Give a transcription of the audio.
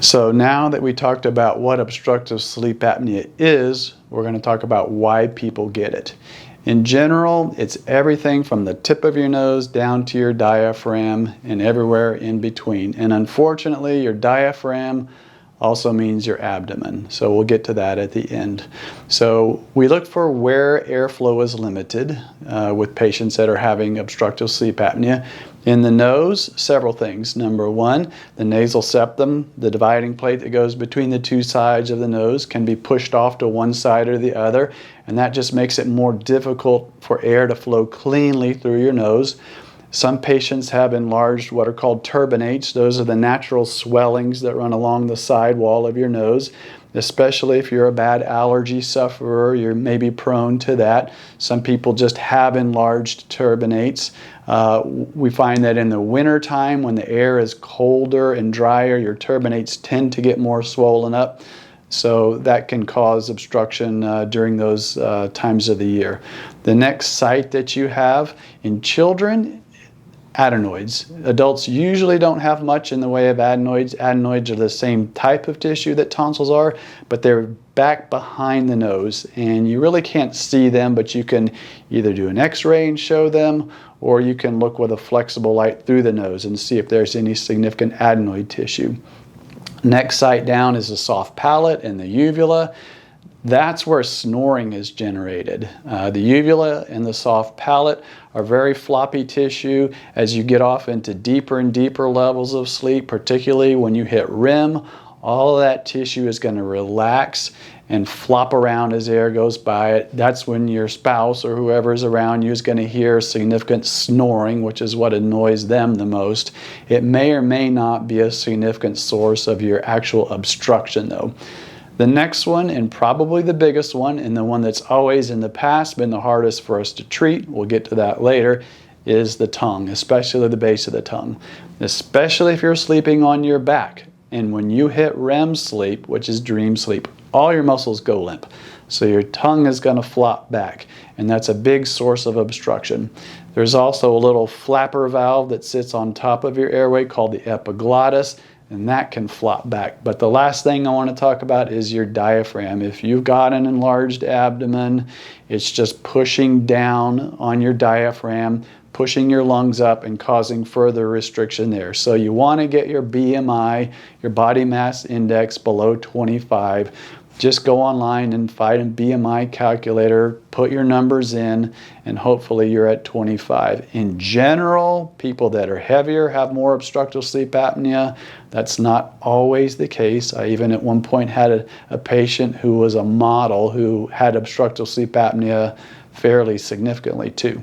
So now that we talked about what obstructive sleep apnea is, we're going to talk about why people get it. In general, it's everything from the tip of your nose down to your diaphragm and everywhere in between. And unfortunately, your diaphragm also means your abdomen. So we'll get to that at the end. So we look for where airflow is limited with patients that are having obstructive sleep apnea. In the nose, several things. Number one, the nasal septum, the dividing plate that goes between the two sides of the nose, can be pushed off to one side or the other, and that just makes it more difficult for air to flow cleanly through your nose. Some patients have enlarged what are called turbinates. Those are the natural swellings that run along the side wall of your nose. Especially if you're a bad allergy sufferer, you're maybe prone to that. Some people just have enlarged turbinates. We find that in the winter time, when the air is colder and drier, your turbinates tend to get more swollen up. So that can cause obstruction during those times of the year. The next site that you have in children, adenoids. Adults usually don't have much in the way of adenoids. Adenoids are the same type of tissue that tonsils are, but they're back behind the nose, and you really can't see them, but you can either do an x-ray and show them, or you can look with a flexible light through the nose and see if there's any significant adenoid tissue. Next site down is the soft palate and the uvula. That's where snoring is generated. The uvula and the soft palate are very floppy tissue. As you get off into deeper and deeper levels of sleep, particularly when you hit REM, all of that tissue is going to relax and flop around as air goes by it. That's when your spouse or whoever is around you is going to hear significant snoring, which is what annoys them the most. It may or may not be a significant source of your actual obstruction, though. The next one, and probably the biggest one, and the one that's always in the past been the hardest for us to treat, we'll get to that later, is the tongue, especially the base of the tongue. Especially if you're sleeping on your back. And when you hit REM sleep, which is dream sleep, all your muscles go limp. So your tongue is going to flop back, and that's a big source of obstruction. There's also a little flapper valve that sits on top of your airway called the epiglottis, and that can flop back. But the last thing I want to talk about is your diaphragm. If you've got an enlarged abdomen, it's just pushing down on your diaphragm, pushing your lungs up and causing further restriction there. So you want to get your BMI, your body mass index, below 25. Just go online and find a BMI calculator, put your numbers in, and hopefully you're at 25. In general, people that are heavier have more obstructive sleep apnea. That's not always the case. I even at one point had a patient who was a model who had obstructive sleep apnea fairly significantly too.